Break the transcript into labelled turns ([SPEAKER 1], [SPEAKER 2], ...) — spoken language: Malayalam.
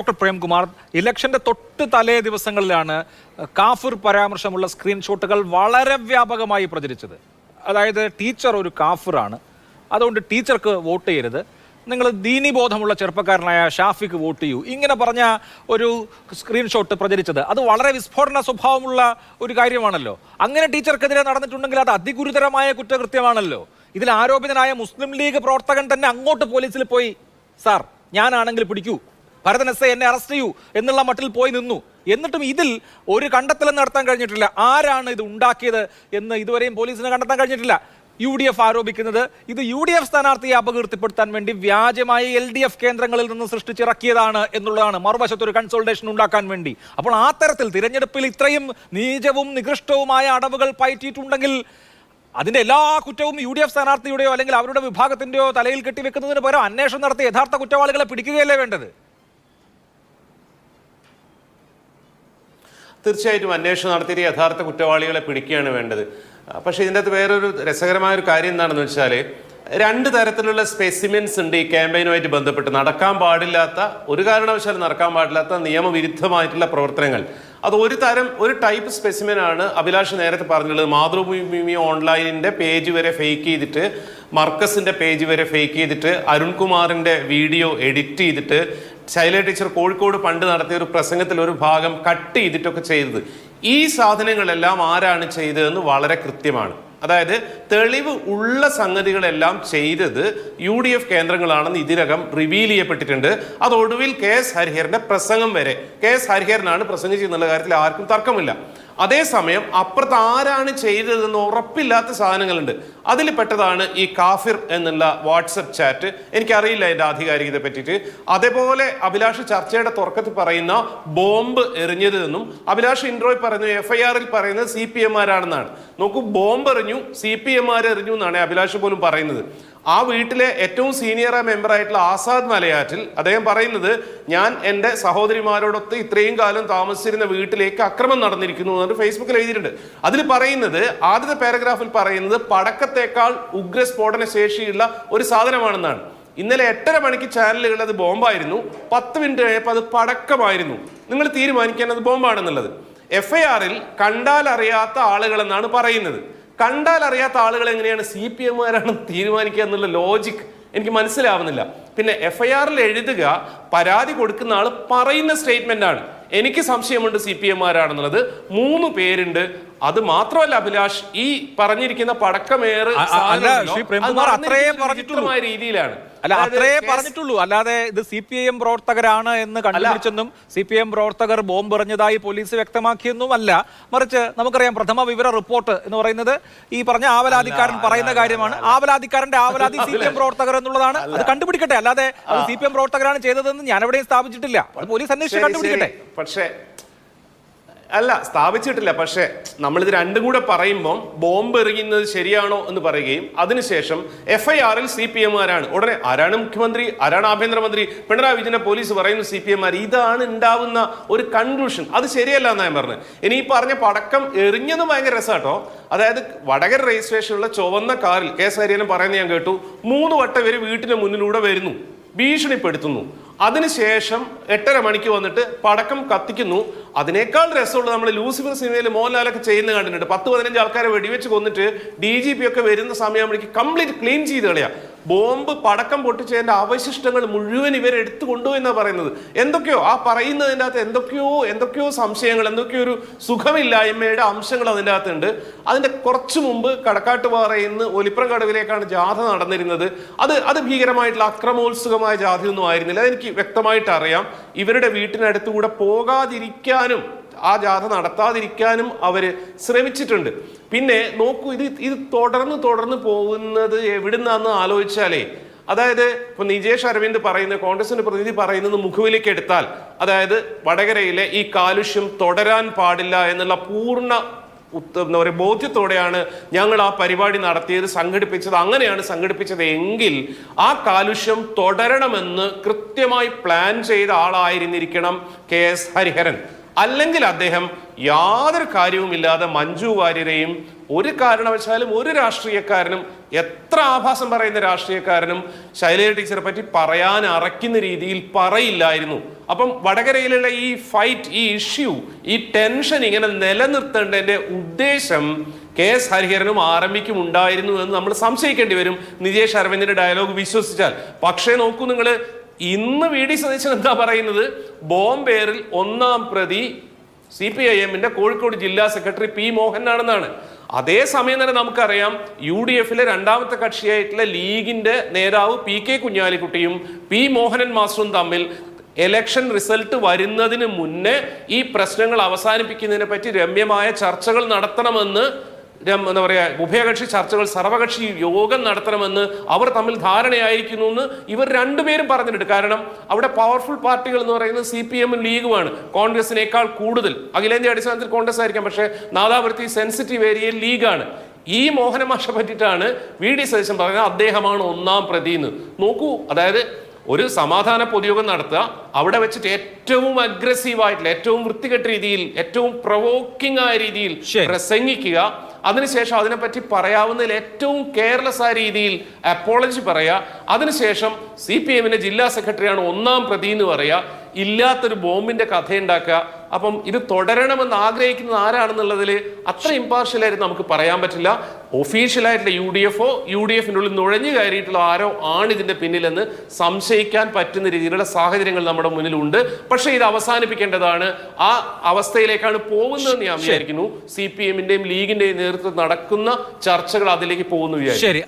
[SPEAKER 1] ഡോക്ടർ പ്രേംകുമാർ, ഇലക്ഷന്റെ തൊട്ട് തലേ ദിവസങ്ങളിലാണ് കാഫിർ പരാമർശമുള്ള സ്ക്രീൻഷോട്ടുകൾ വളരെ വ്യാപകമായി പ്രചരിച്ചത്. അതായത് ടീച്ചർ ഒരു കാഫിറാണ്, അതുകൊണ്ട് ടീച്ചർക്ക് വോട്ട് ചെയ്യരുത്, നിങ്ങൾ ദീനീബോധമുള്ള ചെറുപ്പക്കാരനായ ഷാഫിക്ക് വോട്ട് ചെയ്യൂ, ഇങ്ങനെ പറഞ്ഞ ഒരു സ്ക്രീൻഷോട്ട് പ്രചരിച്ചത് അത് വളരെ വിസ്ഫോടന സ്വഭാവമുള്ള ഒരു കാര്യമാണല്ലോ. അങ്ങനെ ടീച്ചർക്കെതിരെ നടന്നിട്ടുണ്ടെങ്കിൽ അത് അതിഗുരുതരമായ കുറ്റകൃത്യമാണല്ലോ. ഇതിൽ ആരോപിതനായ മുസ്ലിം ലീഗ് പ്രവർത്തകൻ തന്നെ അങ്ങോട്ട് പോലീസിൽ പോയി, സാർ ഞാനാണെങ്കിൽ പിടിക്കൂ, ഭരതൻ എസ് എന്നെ അറസ്റ്റ് ചെയ്യൂ എന്നുള്ള മട്ടിൽ പോയി നിന്നു. എന്നിട്ടും ഇതിൽ ഒരു കണ്ടെത്തലും നടത്താൻ കഴിഞ്ഞിട്ടില്ല. ആരാണ് ഇത് ഉണ്ടാക്കിയത് എന്ന് ഇതുവരെയും പോലീസിന് കണ്ടെത്താൻ കഴിഞ്ഞിട്ടില്ല. UDF ആരോപിക്കുന്നത് ഇത് UDF സ്ഥാനാർത്ഥിയെ അപകീർത്തിപ്പെടുത്താൻ വേണ്ടി വ്യാജമായി LDF കേന്ദ്രങ്ങളിൽ നിന്ന് സൃഷ്ടിച്ചിറക്കിയതാണ് എന്നുള്ളതാണ്, മറുവശത്ത് ഒരു കൺസോൾട്ടേഷൻ ഉണ്ടാക്കാൻ വേണ്ടി. അപ്പോൾ ആ തരത്തിൽ തിരഞ്ഞെടുപ്പിൽ ഇത്രയും നീചവും നികൃഷ്ടവുമായ അടവുകൾ പയറ്റിയിട്ടുണ്ടെങ്കിൽ അതിന്റെ എല്ലാ കുറ്റവും UDF സ്ഥാനാർത്ഥിയുടെയോ അല്ലെങ്കിൽ അവരുടെ വിഭാഗത്തിന്റെയോ തലയിൽ കെട്ടിവെക്കുന്നതിന് പകരം അന്വേഷണം നടത്തി യഥാർത്ഥ കുറ്റവാളികളെ പിടിക്കുകയല്ലേ വേണ്ടത്?
[SPEAKER 2] തീർച്ചയായിട്ടും അന്വേഷണം നടത്തിയിട്ട് യഥാർത്ഥ കുറ്റവാളികളെ പിടിക്കുകയാണ് വേണ്ടത്. പക്ഷേ ഇതിൻ്റെ അകത്ത് വേറൊരു രസകരമായ ഒരു കാര്യം എന്താണെന്ന് വെച്ചാൽ, രണ്ട് തരത്തിലുള്ള സ്പെസിമെൻസ് ഉണ്ട് ഈ ക്യാമ്പയിനുമായിട്ട് ബന്ധപ്പെട്ട്. നടക്കാൻ പാടില്ലാത്ത, ഒരു കാരണവശാലും നടക്കാൻ പാടില്ലാത്ത നിയമവിരുദ്ധമായിട്ടുള്ള പ്രവർത്തനങ്ങൾ. അത് ഒരു ടൈപ്പ് സ്പെസിമെനാണ് അഭിലാഷ് നേരത്തെ പറഞ്ഞുള്ളത്. മാതൃഭൂമി ഓൺലൈനിൻ്റെ പേജ് വരെ ഫേക്ക് ചെയ്തിട്ട്, മർക്കസിൻ്റെ പേജ് വരെ ഫേക്ക് ചെയ്തിട്ട്, അരുൺകുമാറിൻ്റെ വീഡിയോ എഡിറ്റ് ചെയ്തിട്ട്, ശൈല ടീച്ചർ കോഴിക്കോട് പണ്ട് നടത്തിയ ഒരു പ്രസംഗത്തിൽ ഒരു ഭാഗം കട്ട് ചെയ്തിട്ടൊക്കെ ചെയ്തത്. ഈ സാധനങ്ങളെല്ലാം ആരാണ് ചെയ്തതെന്ന് വളരെ കൃത്യമാണ്. അതായത് തെളിവ് ഉള്ള സംഗതികളെല്ലാം ചെയ്തത് UDF കേന്ദ്രങ്ങളാണെന്ന് ഇതിനകം റിവീൽ ചെയ്യപ്പെട്ടിട്ടുണ്ട്. അത് ഒടുവിൽ KS ഹരിഹരന്റെ പ്രസംഗം വരെ, KS ഹരിഹരനാണ് പ്രസംഗിച്ചെന്നുള്ള കാര്യത്തിൽ ആർക്കും തർക്കമില്ല. അതേസമയം അപ്പുറത്ത് ആരാണ് ചെയ്തതെന്ന് ഉറപ്പില്ലാത്ത സാധനങ്ങളുണ്ട്. അതിൽ പെട്ടതാണ് ഈ കാഫിർ എന്നുള്ള വാട്സപ്പ് ചാറ്റ്. എനിക്കറിയില്ല അതിൻ്റെ ആധികാരികതയെ പറ്റിയിട്ട്. അതേപോലെ അഭിലാഷ് ചർച്ചയുടെ തുടക്കത്തിൽ പറയുന്ന ബോംബ് എറിഞ്ഞത് എന്നും അഭിലാഷ് ഇൻട്രോയിൽ പറയുന്നു, FIR പറയുന്നത് CPM-മാരാണെന്നാണ്. നോക്കൂ, ബോംബ് എറിഞ്ഞു, CPM-മാർ എറിഞ്ഞു എന്നാണ് അഭിലാഷ് പോലും പറയുന്നത്. ആ വീട്ടിലെ ഏറ്റവും സീനിയർ മെമ്പറായിട്ടുള്ള ആസാദ് മലയാറ്റിൽ അദ്ദേഹം പറയുന്നത്, ഞാൻ എൻ്റെ സഹോദരിമാരോടൊത്ത് ഇത്രയും കാലം താമസിച്ചിരുന്ന വീട്ടിലേക്ക് അക്രമം നടന്നിരിക്കുന്നു എന്ന് ഫേസ്ബുക്കിൽ എഴുതിയിട്ടുണ്ട്. അതിൽ പറയുന്നത്, ആദ്യത്തെ പാരഗ്രാഫിൽ പറയുന്നത് പടക്കത്തേക്കാൾ ഉഗ്രസ്ഫോടന ശേഷിയുള്ള ഒരു സാധനമാണെന്നാണ്. ഇന്നലെ 8:30 മണിക്ക് ചാനലുകൾ അത് ബോംബായിരുന്നു, 10 മിനിറ്റ് കഴിഞ്ഞപ്പോൾ അത് പടക്കമായിരുന്നു. നിങ്ങൾ തീരുമാനിക്കാൻ അത് ബോംബാണെന്നുള്ളത്. FIR കണ്ടാൽ അറിയാത്ത ആളുകളെന്നാണ് പറയുന്നത്. കണ്ടാൽ അറിയാത്ത ആളുകൾ എങ്ങനെയാണ് CPM-മാരാണ് തീരുമാനിക്കുക എന്നുള്ള ലോജിക് എനിക്ക് മനസ്സിലാവുന്നില്ല. പിന്നെ FIR എഴുതുക, പരാതി കൊടുക്കുന്ന ആൾ പറയുന്ന സ്റ്റേറ്റ്മെന്റ് ആണ്, എനിക്ക് സംശയമുണ്ട് CPM-മാരാണെന്നുള്ളത്. 3 പേരുണ്ട്. അത് മാത്രമല്ല അഭിലാഷ്, ഈ പറഞ്ഞിരിക്കുന്ന പടക്കമേറെ രീതിയിലാണ്.
[SPEAKER 1] അല്ല, അത്രേ പറഞ്ഞിട്ടുള്ളൂ. അല്ലാതെ ഇത് CPIM പ്രവർത്തകരാണ് എന്ന് കണ്ടുപിടിച്ചെന്നും CPM പ്രവർത്തകർ ബോംബ് എറിഞ്ഞതായി പോലീസ് വ്യക്തമാക്കിയെന്നും അല്ല. മറിച്ച് നമുക്കറിയാം, പ്രഥമ വിവര റിപ്പോർട്ട് എന്ന് പറയുന്നത് ഈ പറഞ്ഞ ആവലാതിക്കാരൻ പറയുന്ന കാര്യമാണ്. ആവലാതിക്കാരന്റെ ആവലാതി CPM പ്രവർത്തകർ എന്നുള്ളതാണ്. അത് കണ്ടുപിടിക്കട്ടെ. അല്ലാതെ അത് CPM പ്രവർത്തകരാണ് ചെയ്തതെന്ന് ഞാൻ എവിടെയും സ്ഥാപിച്ചിട്ടില്ല. അത് പോലീസ് അന്വേഷിച്ച് കണ്ടുപിടിക്കട്ടെ.
[SPEAKER 2] പക്ഷേ അല്ല, സ്ഥാപിച്ചിട്ടില്ല. പക്ഷേ നമ്മളിത് രണ്ടും കൂടെ പറയുമ്പോൾ ബോംബ് എറിയുന്നത് ശരിയാണോ എന്ന് പറയുകയും അതിനുശേഷം FIR CPM-മാരാണ്, ഉടനെ ആരാണ് മുഖ്യമന്ത്രി, ആരാണ് ആഭ്യന്തരമന്ത്രി, പിണറായി വിജയനെ പോലീസ് പറയുന്നു CPM-മാർ. ഇതാണ് ഉണ്ടാവുന്ന ഒരു കൺക്ലൂഷൻ. അത് ശരിയല്ല എന്നാണ് ഞാൻ പറഞ്ഞത്. ഇനി ഈ പറഞ്ഞ പടക്കം എറിഞ്ഞതും ഭയങ്കര രസമാട്ടോ. അതായത് വടകര രജിസ്ട്രേഷനുള്ള ചുവന്ന കാറിൽ KS ഹരിഹരൻ പറയുന്നത് ഞാൻ കേട്ടു, 3 വട്ടം ഇവർ വീട്ടിന് മുന്നിലൂടെ വരുന്നു, ഭീഷണിപ്പെടുത്തുന്നു. അതിനുശേഷം 8:30 മണിക്ക് വന്നിട്ട് പടക്കം കത്തിക്കുന്നു. അതിനേക്കാൾ രസമുള്ള നമ്മൾ ലൂസിഫർ സിനിമയിൽ മോഹൻലാലൊക്കെ ചെയ്യുന്ന കണ്ടിട്ടുണ്ട്. 10-15 ആൾക്കാരെ വെടിവെച്ച് കൊന്നിട്ട് DGP ഒക്കെ വരുന്ന സമയമാകുമ്പോഴേക്ക് കംപ്ലീറ്റ് ക്ലീൻ ചെയ്ത് കളയാ. ബോംബ് പടക്കം പൊട്ടിച്ചതിന്റെ അവശിഷ്ടങ്ങൾ മുഴുവൻ ഇവരെടുത്തു കൊണ്ടുപോയെന്നാണ് പറയുന്നത്. എന്തൊക്കെയോ ആ പറയുന്നതിൻ്റെ അകത്ത് എന്തൊക്കെയോ സംശയങ്ങൾ, എന്തൊക്കെയോ ഒരു സുഖമില്ലായ്മയുടെ അംശങ്ങൾ അതിൻ്റെ അകത്തുണ്ട്. അതിന്റെ കുറച്ചു മുമ്പ് കടക്കാട്ടുപാറയിൽ നിന്ന് ഒലിപ്രം കടവിലേക്കാണ് ജാഥ നടന്നിരുന്നത്. അത് ഭീകരമായിട്ടുള്ള അക്രമോത്സുകമായ ജാഥയൊന്നും ആയിരുന്നില്ല. അതെനിക്ക് വ്യക്തമായിട്ട് അറിയാം. ഇവരുടെ വീട്ടിനടുത്തുകൂടെ പോകാതിരിക്കാനും ആ ജാഥ നടത്താതിരിക്കാനും അവര് ശ്രമിച്ചിട്ടുണ്ട്. പിന്നെ നോക്കൂ, ഇത് തുടർന്ന് പോകുന്നത് എവിടുന്നാന്ന് ആലോചിച്ചാലേ, അതായത് ഇപ്പൊ നിജേഷ് അരവിന്ദ് പറയുന്ന, കോൺഗ്രസിന്റെ പ്രതിനിധി പറയുന്നത് മുഖവിലേക്ക് എടുത്താൽ, അതായത് വടകരയിലെ ഈ കാലുഷ്യം തുടരാൻ പാടില്ല എന്നുള്ള പൂർണ്ണ എന്താ പറയുക ബോധ്യത്തോടെയാണ് ഞങ്ങൾ ആ പരിപാടി സംഘടിപ്പിച്ചത്. അങ്ങനെയാണ് സംഘടിപ്പിച്ചത് എങ്കിൽ ആ കാലുഷ്യം തുടരണമെന്ന് കൃത്യമായി പ്ലാൻ ചെയ്ത ആളായിരുന്നിരിക്കണം KS ഹരിഹരൻ. അല്ലെങ്കിൽ അദ്ദേഹം യാതൊരു കാര്യവുമില്ലാതെ മഞ്ജു വാര്യരെയും ഒരു കാരണവശാലും ഒരു രാഷ്ട്രീയക്കാരനും, എത്ര ആഭാസം പറയുന്ന രാഷ്ട്രീയക്കാരനും ശൈലജ ടീച്ചറെ പറ്റി പറയാൻ അറയ്ക്കുന്ന രീതിയിൽ പറയില്ലായിരുന്നു. അപ്പം വടകരയിലുള്ള ഈ ഫൈറ്റ്, ഈ ഇഷ്യൂ, ഈ ടെൻഷൻ ഇങ്ങനെ നിലനിർത്തേണ്ടതിന്റെ ഉദ്ദേശം KS ഹരിഹരനും ആരംഭിക്കും ഉണ്ടായിരുന്നു എന്ന് നമ്മൾ സംശയിക്കേണ്ടി വരും, നിജേഷ് അരവിന്ദിന്റെ ഡയലോഗ് വിശ്വസിച്ചാൽ. പക്ഷേ നോക്കൂ നിങ്ങൾ, ഇന്ന് VD സതീശൻ എന്താ പറയുന്നത്? ബോംബേറിൽ 1-ാം പ്രതി CPIM-ന്റെ കോഴിക്കോട് ജില്ലാ സെക്രട്ടറി P മോഹനാണെന്നാണ്. അതേസമയം തന്നെ നമുക്കറിയാം UDF-ലെ രണ്ടാമത്തെ കക്ഷിയായിട്ടുള്ള ലീഗിന്റെ നേതാവ് PK കുഞ്ഞാലിക്കുട്ടിയും P മോഹനൻ മാസ്റ്ററും തമ്മിൽ ഇലക്ഷൻ റിസൾട്ട് വരുന്നതിന് മുന്നേ ഈ പ്രശ്നങ്ങൾ അവസാനിപ്പിക്കുന്നതിനെ പറ്റി രമ്യമായ ചർച്ചകൾ നടത്തണമെന്ന്, എന്താ പറയാ, ഉഭയകക്ഷി ചർച്ചകൾ, സർവകക്ഷി യോഗം നടത്തണമെന്ന് അവർ തമ്മിൽ ധാരണയായിരിക്കുന്നു എന്ന് ഇവർ രണ്ടുപേരും പറഞ്ഞിട്ടുണ്ട്. കാരണം അവിടെ പവർഫുൾ പാർട്ടികൾ എന്ന് പറയുന്നത് CPM-ഉം ലീഗുമാണ്. കോൺഗ്രസിനേക്കാൾ കൂടുതൽ അഖിലേന്ത്യാ അടിസ്ഥാനത്തിൽ കോൺഗ്രസ് ആയിരിക്കാം, പക്ഷേ നാദാപുരത്ത് സെൻസിറ്റീവ് ഏരിയയിൽ ലീഗാണ്. ഈ മോഹനമാഷ പറ്റിയിട്ടാണ് VD സതീശൻ പറയുന്നത് അദ്ദേഹമാണ് 1-ാം പ്രതി എന്ന്. നോക്കൂ, അതായത് ഒരു സമാധാന പൊതുയോഗം നടത്തുക, അവിടെ വെച്ചിട്ട് ഏറ്റവും അഗ്രസീവായിട്ടുള്ള, ഏറ്റവും വൃത്തികെട്ട രീതിയിൽ, ഏറ്റവും പ്രൊവോക്കിംഗ് ആയ രീതിയിൽ പ്രസംഗിക്കുക, അതിനുശേഷം അതിനെപ്പറ്റി പറയാവുന്നതിൽ ഏറ്റവും കെയർലെസ് ആയ രീതിയിൽ അപ്പോളജി പറയുക, അതിനുശേഷം CPM-ന്റെ ജില്ലാ സെക്രട്ടറിയാണ് 1-ാം പ്രതി എന്ന് പറയുക, ഇല്ലാത്തൊരു ബോംബിന്റെ കഥയുണ്ടാക്കുക. അപ്പം ഇത് തുടരണമെന്ന് ആഗ്രഹിക്കുന്നത് ആരാണെന്നുള്ളതിൽ അത്ര ഇമ്പാർഷ്യലായിട്ട് നമുക്ക് പറയാൻ പറ്റില്ല. ഒഫീഷ്യലായിട്ടുള്ള UDF-ന്റെ ഉള്ളിൽ നുഴഞ്ഞു കയറിയിട്ടുള്ള ആരോ ആണ് ഇതിന്റെ പിന്നിലെന്ന് സംശയിക്കാൻ പറ്റുന്ന രീതിയിലുള്ള സാഹചര്യങ്ങൾ നമ്മുടെ മുന്നിലുണ്ട്. പക്ഷേ ഇത് അവസാനിപ്പിക്കേണ്ടതാണ്. ആ അവസ്ഥയിലേക്കാണ് പോകുന്നതെന്ന് ഞാൻ വിചാരിക്കുന്നു. CPM-ന്റെയും ലീഗിന്റെയും നേതൃത്വത്തിൽ നടക്കുന്ന ചർച്ചകൾ അതിലേക്ക് പോകുന്നു വിചാരിക്കുന്നു.